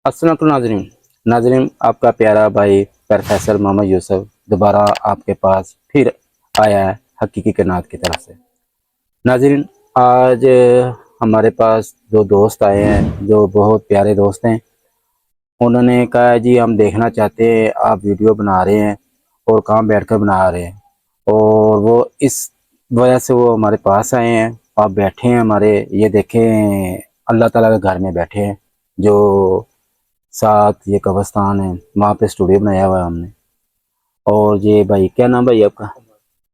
अस्सलाम वालेकुम नाज़रीन। नाज़रीन, आपका प्यारा भाई प्रोफेसर मोहम्मद यूसुफ दोबारा आपके पास फिर आया है हकीकी कायनात की तरफ से। नाज़रीन, आज हमारे पास दो दोस्त आए हैं जो बहुत प्यारे दोस्त हैं। उन्होंने कहा जी हम देखना चाहते हैं आप वीडियो बना रहे हैं और कहाँ बैठकर बना रहे हैं, और वो इस वजह से वो हमारे पास आए हैं। आप बैठे हैं हमारे, ये देखें अल्लाह ताला के घर में बैठे हैं, जो साथ ये कब्रिस्तान है वहाँ पे स्टूडियो बनाया हुआ है हमने। और ये भाई, क्या नाम भाई आपका?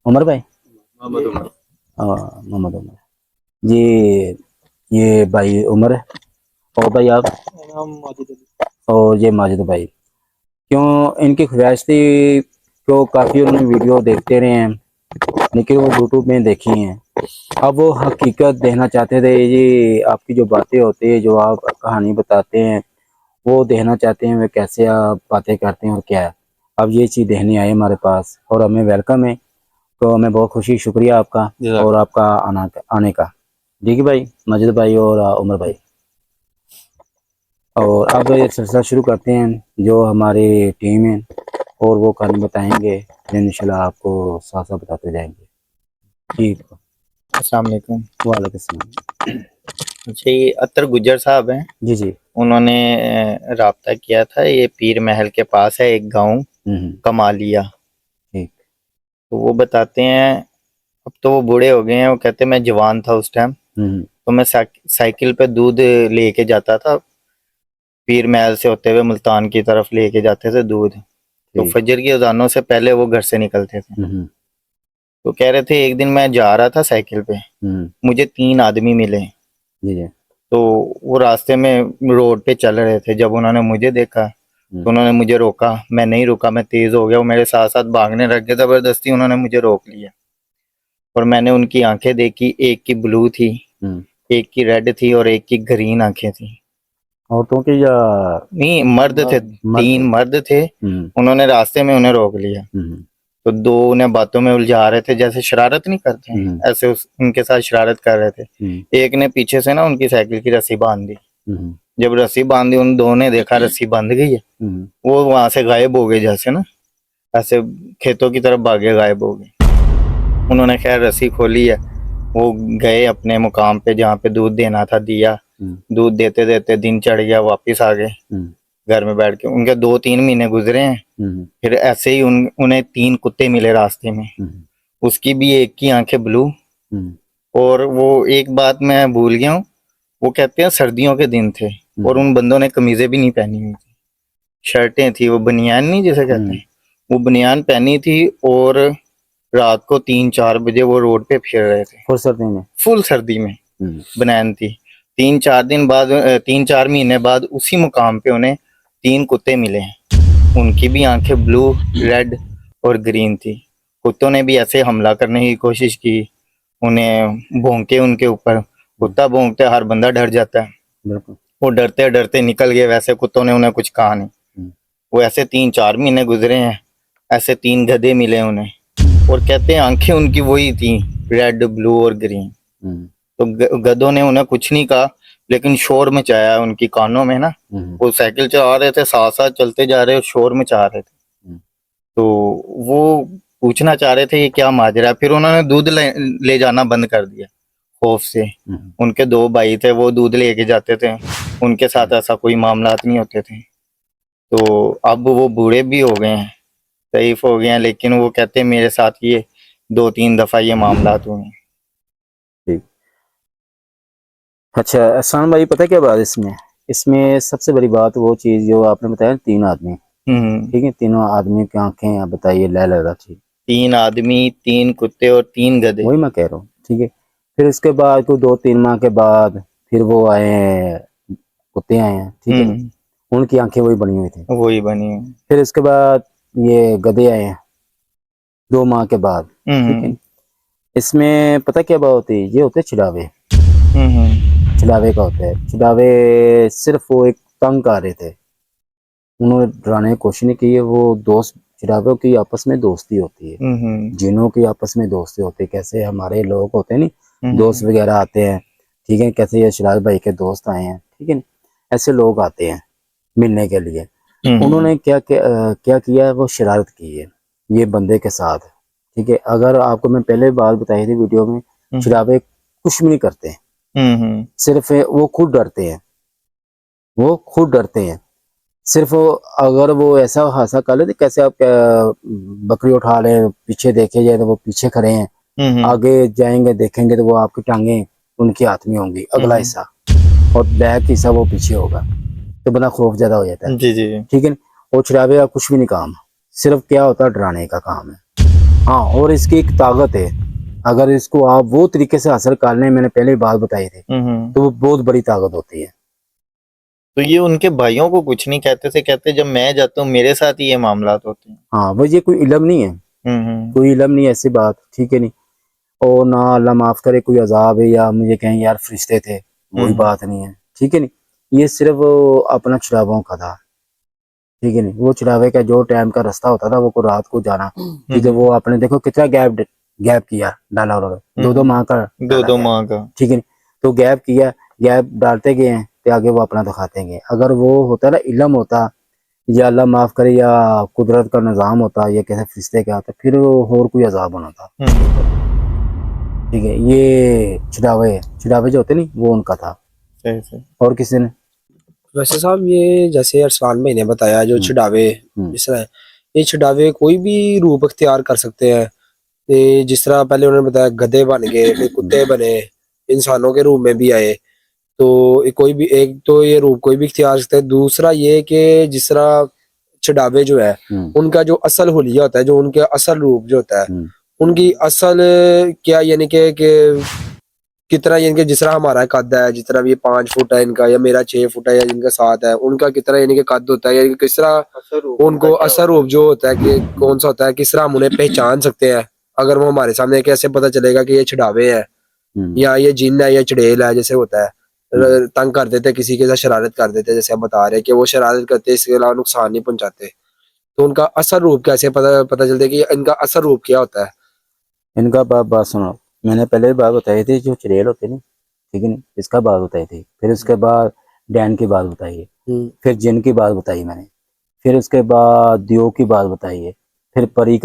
उमर भाई? मोहम्मद उमर। मोहम्मद उमर जी। ये भाई उमर है। और भाई आप? और ये माजिद भाई। क्यों इनकी ख्वाहिश थी, तो काफ़ी उन्होंने वीडियो देखते रहे हैं लेकिन वो यूट्यूब में देखी हैं। अब वो हकीकत देखना चाहते थे जी, आपकी जो बातें होती है, जो आप कहानी बताते हैं, वो देखना चाहते हैं वे कैसे आप बातें करते हैं और क्या है। अब ये चीज़ देखने आए हमारे पास और हमें वेलकम है, तो हमें बहुत खुशी, शुक्रिया आपका और आपका आने का। ठीक है भाई माजिद भाई और उमर भाई। और अब ये सिलसिला शुरू करते हैं। जो हमारी टीम है और वो कहानी बताएंगे, इंशाल्लाह आपको साथ साथ बताते जाएंगे। ठीक। अस्सलाम वालेकुम। वालेकुम सलाम। अच्छा, ये अतर गुज्जर साहब हैं। जी जी। उन्होंने राब्ता किया था। ये पीर महल के पास है एक गांव कमालिया। ठीक। तो वो बताते हैं, अब तो वो बूढ़े हो गए हैं। वो कहते मैं जवान था उस टाइम, तो मैं साइकिल पे दूध लेके जाता था। पीर महल से होते हुए मुल्तान की तरफ लेके जाते थे दूध। तो ठीक। फजर की अजानों से पहले वो घर से निकलते थे। तो कह रहे थे एक दिन मैं जा रहा था साइकिल पे, मुझे 3 आदमी मिले। जी जी। तो वो रास्ते में रोड पे चल रहे थे। जब उन्होंने मुझे देखा तो उन्होंने मुझे रोका। मैं नहीं रुका, मैं तेज हो गया। वो मेरे साथ साथ भागने लग गए। जबरदस्ती उन्होंने मुझे रोक लिया और मैंने उनकी आंखें देखी। एक की ब्लू थी, एक की रेड थी और एक की ग्रीन आंखें थी। औरतों की या? नहीं, मर्द थे। मर्द 3 मर्द थे। उन्होंने रास्ते में उन्हें रोक लिया। तो 2 उन्हें बातों में उलझा रहे थे, जैसे शरारत नहीं करते, ऐसे उनके साथ शरारत कर रहे थे। एक ने पीछे से ना उनकी साइकिल की रस्सी बांध दी। जब रस्सी बांधी, उन 2 ने देखा रस्सी बंध गई है। वो वहां से गायब हो गए, जैसे ना ऐसे खेतों की तरफ भागे, गायब हो गए। उन्होंने खैर रस्सी खोली है, वो गए अपने मुकाम पे जहाँ पे दूध देना था, दिया। दूध देते देते दिन चढ़ गया, वापिस आ गए घर में बैठ के। उनके 2-3 महीने गुजरे हैं। फिर ऐसे ही उन्हें 3 कुत्ते मिले रास्ते में। उसकी भी एक की आंखें ब्लू। और वो एक बात मैं भूल गया हूँ, वो कहते हैं सर्दियों के दिन थे और उन बंदों ने कमीजें भी नहीं पहनी हुई थी, शर्टें थी। वो बनियान नहीं जिसे कहते हैं, वो बनियान पहनी थी। और रात को 3-4 बजे वो रोड पे फिर रहे थे, फुल सर्दी में। फुल सर्दी में बनियान थी। 3-4 दिन बाद, 3-4 महीने बाद उसी मुकाम पे उन्हें 3 कुत्ते मिले हैं। उनकी भी आंखें ब्लू, रेड और ग्रीन थी। कुत्तों ने भी ऐसे हमला करने की कोशिश की, उन्हें भौंके उनके ऊपर। कुत्ता भौंकते हर बंदा डर जाता है। बिल्कुल। वो डरते डरते निकल गए। वैसे कुत्तों ने उन्हें कुछ कहा नहीं। वो ऐसे 3-4 महीने गुजरे हैं। ऐसे 3 गधे मिले उन्हें और कहते हैं आंखें उनकी वही थी, रेड, ब्लू और ग्रीन। तो गधों ने उन्हें कुछ नहीं कहा, लेकिन शोर मचाया उनकी कानों में ना। वो साइकिल चला रहे थे, साथ साथ चलते जा रहे और शोर मचा रहे थे। तो वो पूछना चाह रहे थे ये क्या माजरा है। फिर उन्होंने दूध ले जाना बंद कर दिया खौफ से। उनके 2 भाई थे, वो दूध लेके जाते थे। उनके साथ ऐसा कोई मामला नहीं होते थे। तो अब वो बूढ़े भी हो गए हैं, तईफ हो गए हैं, लेकिन वो कहते हैं मेरे साथ ये 2-3 दफा ये मामला हुए। ठीक। अच्छा एहसान भाई, पता क्या बात इसमें इसमें सबसे बड़ी बात वो चीज़ जो आपने बताया, 3 आदमी। ठीक है, तीनों आदमी की आंखें आप बताइए लह रहा थी। 3 आदमी, 3 कुत्ते और 3 गधे। वही मैं कह रहा हूँ। ठीक है, फिर उसके बाद कोई 2-3 माह के बाद फिर वो आए हैं, कुत्ते आए हैं। ठीक है, उनकी आंखें वही बनी हुई थी। वही बनी है। फिर उसके बाद ये गधे आए हैं 2 माह के बाद। ठीक है, इसमें पता क्या बात होती है, ये होते छिड़ावे। छिड़ावे का होता है। छिड़ावे सिर्फ वो एक तंग आ रहे थे, उन्होंने डराने की कोशिश नहीं की है। वो दोस्त, छिड़ावों की आपस में दोस्ती होती है, जिनों की आपस में दोस्ती होती है। कैसे हमारे लोग होते हैं नहीं, दोस्त वगैरह आते हैं। ठीक है, कैसे ये शिराज भाई के दोस्त आए हैं। ठीक है, ऐसे लोग आते हैं। मिलने के लिए। उन्होंने क्या किया, वो शरारत की है ये बंदे के साथ, ठीक है। अगर आपको मैं पहले बात बताई थी वीडियो में, छिड़ावे कुछ भी नहीं करते हैं, सिर्फ वो खुद डरते हैं, वो खुद डरते हैं। सिर्फ अगर वो ऐसा हादसा कर ले, कैसे आप बकरी उठा लें, पीछे देखे जाए तो वो पीछे खड़े हैं, आगे जाएंगे देखेंगे तो वो आपकी टांगे उनके हाथ में होंगी, अगला हिस्सा, और बैक हिस्सा वो पीछे होगा, तो बड़ा खौफ ज्यादा हो जाता है। जी जी, ठीक है। और छिड़ावे का कुछ भी नहीं काम, सिर्फ क्या होता है, डराने का काम है। हाँ, और इसकी एक ताकत है, अगर इसको आप वो तरीके से हासिल कर लें, मैंने पहले बात बताई थी, तो वो बहुत बड़ी ताकत होती है। तो ये उनके भाइयों को कुछ नहीं कहते थे, कहते जब मैं जाता हूँ मेरे साथ ही ये मामलात होते हैं। हाँ, वो ये कोई इल्म नहीं है, कोई इल्म नहीं है ऐसी बात, ठीक है नहीं। और ना अल्लाह माफ करे कोई अजाब है या मुझे कहें यार फरिश्ते थे, कोई बात नहीं है, ठीक है नहीं। ये सिर्फ अपना छिड़ावों का था, ठीक है नहीं। वो छिड़ावे का जो टाइम का रास्ता होता था, वो को रात को जाना, ठीक है। वो आपने देखो कितना गैप किया डाला उन्होंने, 2-2 माह का, 2-2 माह का, ठीक है। तो गैप किया, गैप डालते गए हैं, तो आगे वो अपना दिखाते गए। अगर वो होता ना, इल्म होता, या अल्लाह माफ करे या कुदरत का निजाम होता, या कैसे फरिश्ते का होता, फिर और कोई अजाब होना था, ठीक है। ये छिड़ावे जो होते नहीं, वो उनका था, सही। और किसी ने। वैसे साहब ये जैसे अरसलान भाई ने बताया, जो छिड़ावे जिस तरह ये छिड़ावे कोई भी रूप अख्तियार कर सकते हैं। ये जिस तरह पहले उन्होंने बताया गधे बन गए, फिर कुत्ते बने, इंसानों के रूप में भी आए। तो कोई भी एक तो ये रूप कोई भी अख्तियार कर सकते हैं। दूसरा ये कि जिस तरह छिड़ावे जो है उनका जो असल हुलिया होता है, जो उनके असल रूप जो होता है, उनकी असल क्या यानी कि कितना, यानी कि जिस तरह हमारा कद है, जिस तरह ये 5 फुट है इनका, या मेरा 6 फुट है, या जिनका 7 है, उनका कितना यानी कि कद होता है, यानी कि किस तरह उनको असर रूप जो होता है कि कौन सा होता है, किस तरह हम उन्हें पहचान सकते हैं। अगर वो हमारे सामने कैसे पता चलेगा कि ये छिड़ावे है या ये जिन है या चुड़ैल है। जैसे होता है तंग कर देते, किसी के साथ शरारत कर देते, जैसे आप बता रहे हैं कि वो शरारत करते, इसके अलावा नुकसान नहीं पहुंचाते। तो उनका असल रूप कैसे पता चलता है कि इनका असल रूप क्या होता है? इनका बात सुनो, मैंने पहले भी बात बताई थी, जो चुड़ैल होते नहीं, ठीक है नहीं, इसका बात बताई थी। फिर उसके बाद डैन की बात बताई है, फिर जिन की बात बताई मैंने, फिर उसके बाद दियो की बात बताई है, फिर परी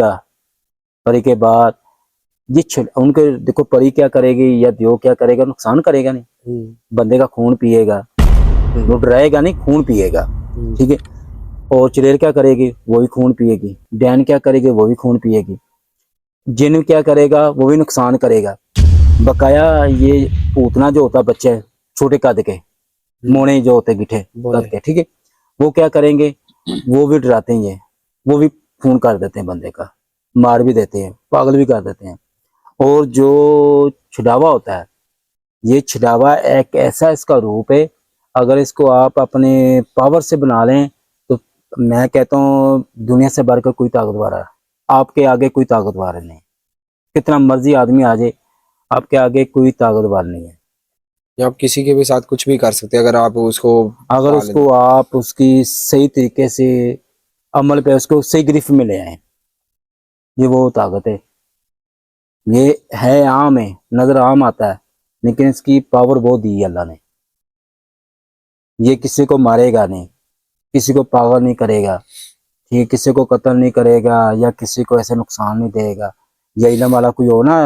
के बाद ये उनके देखो, परी क्या करेगी या दियो क्या करेगा, नुकसान करेगा नहीं, बंदे का खून पिएगा, वो डराएगा नहीं, खून पिएगा, ठीक है। और चुड़ैल क्या करेगी, वो भी खून पिएगी। डैन क्या करेगी, वो भी खून पिएगी। जिन क्या करेगा, वो भी नुकसान करेगा। बकाया ये पूतना जो होता, बच्चे छोटे कद के मोने जो होते, गिठे कद के, ठीक है, वो क्या करेंगे, वो भी डराते हैं, वो भी खून कर देते हैं, बंदे का मार भी देते हैं, पागल भी कर देते हैं। और जो छिड़ावा होता है, ये छिड़ावा एक ऐसा इसका रूप है, अगर इसको आप अपने पावर से बना लें, तो मैं कहता हूँ दुनिया से बढ़कर कोई ताकतवर है, आपके आगे कोई ताकतवर नहीं। कितना मर्जी आदमी आ जाए, आपके आगे कोई ताकतवर नहीं है। या आप किसी के भी साथ कुछ भी कर सकते हैं अगर आप उसको आप उसकी सही तरीके से अमल पे, उसको सही गिरफ्त में ले आए, ये वो ताकत है। ये है आम है, नजर आम आता है, लेकिन इसकी पावर बहुत दी है अल्लाह ने। ये किसी को मारेगा नहीं, किसी को पागल नहीं करेगा, ठीक है, किसी को कत्ल नहीं करेगा, या किसी को ऐसे नुकसान नहीं देगा। या इल्म वाला कोई हो ना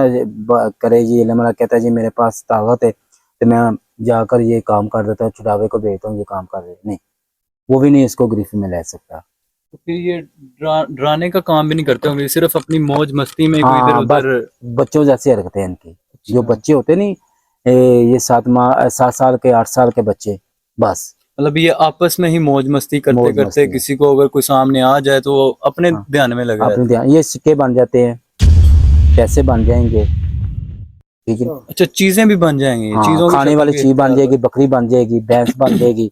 करे, ये इल्म वाला कहता है जी मेरे पास ताकत है, तो मैं जाकर ये काम कर देता हूँ, छुड़ावे को भेजता हूँ, ये काम कर दे, नहीं, वो भी नहीं इसको गिरफ्त में ले सकता। तो फिर ये डराने का काम भी नहीं करते होंगे, सिर्फ अपनी मौज मस्ती में हाँ, इधर उधर। बच्चों जैसे हरकतें हैं इनकी। जो बच्चे होते नहीं, ये 7 साल के 8 साल के बच्चे, बस मतलब ये आपस में ही मौज मस्ती करते करते, किसी को अगर कोई सामने आ जाए तो वो अपने ध्यान में लगे अपने ध्यान, ये सिक्के बन जाते हैं, पैसे बन जाएंगे, ठीक है। अच्छा, चीजें भी बन जाएंगी, चीजों खाने वाली चीज बन जाएगी, बकरी बन जाएगी, भैंस बन जाएगी,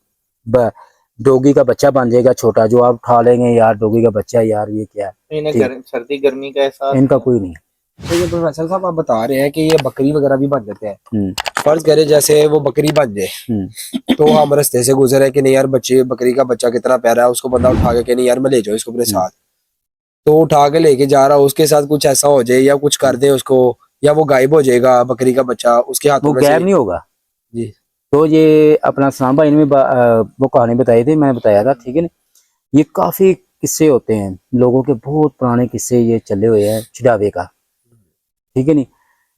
डोगी का बच्चा बन जाएगा छोटा, जो आप उठा लेंगे, यार डोगी का बच्चा है, यार ये क्या है, सर्दी गर्मी का एहसास इनका कोई नहीं। तो ये प्रोफेसर साहब आप बता रहे हैं कि ये बकरी वगैरह भी बन जाते हैं। फर्ज करे जैसे वो बकरी बन जाए, तो हम रास्ते से गुजरे कि नहीं यार बच्चे, बकरी का बच्चा कितना प्यारा है, उसको बंदा उठा के नहीं यार मैं ले जाओ इसको अपने साथ, तो उठा के लेके जा रहा, उसके साथ कुछ ऐसा हो जाए या कुछ कर दे उसको, या वो गायब हो जाएगा बकरी का बच्चा उसके हाथों में से। गायब नहीं होगा जी, तो ये अपना सलाम भाई ने वो कहानी बताई थी, मैंने बताया था, ठीक है ना। ये काफी किस्से होते हैं लोगों के, बहुत पुराने किस्से ये चले हुए हैं छिड़ावे का, ठीक है नी।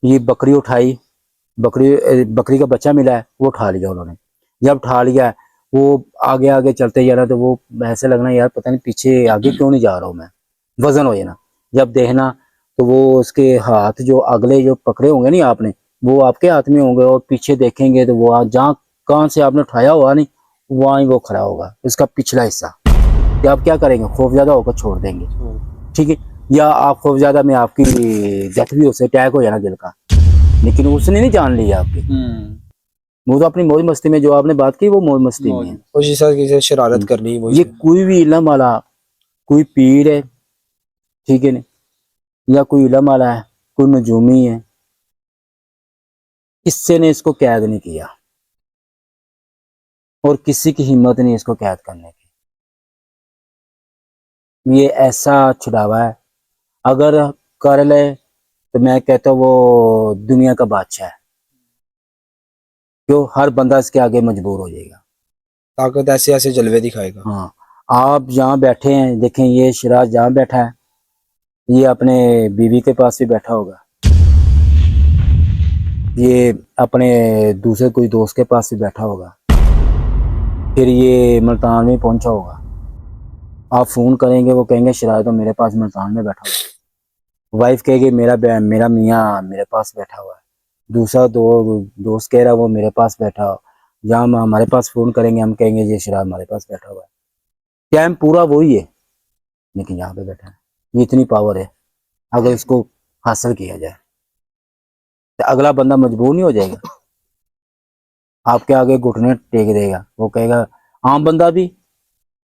ये बकरी उठाई, बकरी का बच्चा मिला है, वो उठा लिया उन्होंने। जब उठा लिया वो आगे आगे चलते जा रहा, तो वो ऐसे लगना यार पता नहीं पीछे आगे क्यों नहीं जा रहा हूँ मैं, वजन हो जाना। जब देखना तो वो उसके हाथ जो अगले जो पकड़े होंगे नहीं आपने, वो आपके हाथ में होंगे, और पीछे देखेंगे तो वो जहाँ कहाँ से आपने उठाया हुआ नहीं, वहाँ ही वो खड़ा होगा, उसका पिछला हिस्सा। कि आप क्या करेंगे, खौफजदा होकर छोड़ देंगे, ठीक है। या आप खौफजदा में आपकी डेथ भी हो सकती, अटैक हो जाना दिल का, लेकिन उसने नहीं जान लिया आपकी। वो तो अपनी मौज मस्ती में, जो आपने बात की वो मौज मस्ती में है। और जिस तरह किसी शरारत करनी वो ये कोई भी इलम वाला, कोई पीर है, ठीक है ना, या कोई इलम वाला है, कोई नजूमी है, किसी ने इसको कैद नहीं किया और किसी की हिम्मत नहीं इसको कैद करने की। ये ऐसा छुड़ावा है, अगर कर ले तो मैं कहता हूँ वो दुनिया का बादशाह है। क्यों, हर बंदा इसके आगे मजबूर हो जाएगा। ताकत ऐसे ऐसे जलवे दिखाएगा। हाँ, आप जहाँ बैठे हैं देखें, ये शिराज जहाँ बैठा है, ये अपने बीवी के पास भी बैठा होगा, ये अपने दूसरे कोई दोस्त के पास भी बैठा होगा, फिर ये मुल्तान में पहुंचा होगा। आप फोन करेंगे, वो कहेंगे शिराज तो मेरे पास मुल्तान में बैठा हुआ है। वाइफ कहेगी मेरा मियाँ मेरे पास बैठा हुआ है। दूसरा दोस्त कह रहा वो मेरे पास बैठा हो। जहाँ हम हमारे पास फोन करेंगे, हम कहेंगे ये शिराज हमारे पास बैठा हुआ है। टाइम पूरा वही है, लेकिन यहाँ पे बैठा है। ये इतनी पावर है, अगर इसको हासिल किया जाए तो अगला बंदा मजबूर नहीं हो जाएगा, आपके आगे घुटने टेक देगा। वो कहेगा आम बंदा भी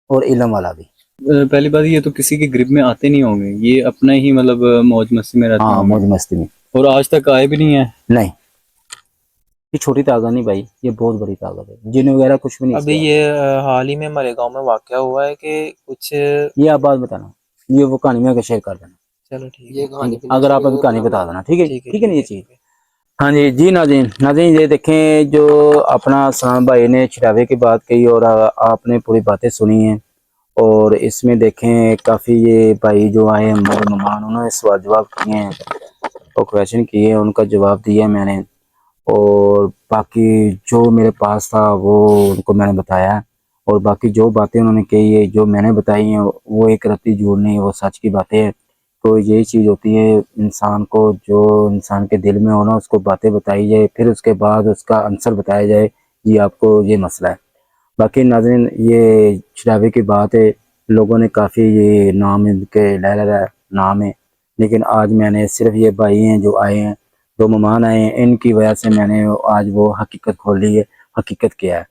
और इल्म वाला भी। पहली बात ये तो किसी के ग्रिप में आते नहीं होंगे, ये अपना ही मतलब मौज मस्ती में रहते हाँ, होंगे। मौज मस्ती में। और आज तक आए भी नहीं है। नहीं, ये छोटी ताकत नहीं भाई, ये बहुत बड़ी ताकत है। जिन वगैरह कुछ भी नहीं। अभी ये हाल ही में हमारे गांव में वाकया हुआ है कि कुछ। ये आप बात बताना, ये वो कहानी में आगे शेयर कर देना। चलो ठीक ये है। कहानी अगर आप अभी कहानी बता देना, ठीक है, ठीक है ना ये चीज। है। हाँ जी जी नाज़रीन ये देखें, जो अपना सलाम भाई ने छिड़ावे की बात कही और आपने पूरी बातें सुनी हैं। और इसमें देखें काफ़ी ये भाई जो आए हैं हमारे मेहमान, उन्होंने सवाल जवाब किए हैं और क्वेश्चन किए हैं, उनका जवाब दिया मैंने। और बाकी जो मेरे पास था वो उनको मैंने बताया। और बाकी जो बातें उन्होंने कही है, जो मैंने बताई हैं, वो एक रत्ती झूठ नहीं है, वो सच की बातें हैं। तो यही चीज़ होती है इंसान को, जो इंसान के दिल में होना उसको बातें बताई जाए, फिर उसके बाद उसका आंसर बताया जाए, ये आपको ये मसला है। बाकी नाज़रीन ये छिड़ावे की बात है, लोगों ने काफ़ी ये नाम इनके लहरा नाम है, लेकिन आज मैंने सिर्फ ये भाई हैं जो आए हैं, जो मेहमान आए हैं, इनकी वजह से मैंने आज वो हकीकत खोली है। हकीकत क्या है,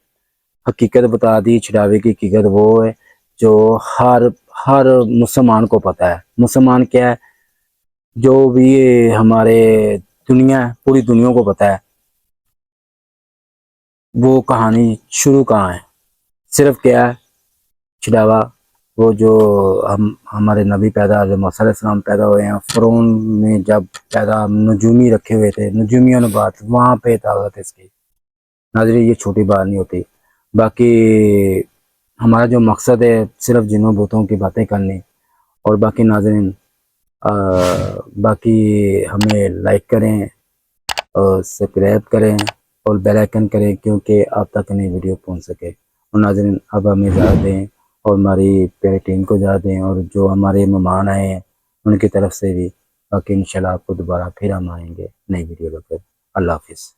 हकीकत बता दी। छिड़ावे की हकीकत वो है जो हर हर मुसलमान को पता है। मुसलमान क्या है, जो भी ये हमारे दुनिया है, पूरी दुनिया को पता है वो कहानी शुरू कहाँ है। सिर्फ क्या है, छिड़ावा, वो जो हमारे नबी पैदा सलाम पैदा हुए हैं, फ़िरौन में जब पैदा नजूमी रखे हुए थे, नजूमियों ने बात वहाँ पे ताकत इसकी। नाज़रीन ये छोटी बात नहीं होती। बाकी हमारा जो मकसद है सिर्फ जिन्हों भूतों की बातें करनी। और बाकी नाज़रीन बाकी हमें लाइक करें और सब्सक्राइब करें और बेल आइकन करें, क्योंकि आप तक नई वीडियो पहुंच सके। और नाज़रीन अब हमें इजाज़त दें और हमारी प्यारी टीम को इजाज़त दें, और जो हमारे मेहमान आए हैं उनकी तरफ से भी। बाकी इंशाल्लाह आपको दोबारा फिर हम आएंगे नई वीडियो लेकर। अल्लाह हाफिज़।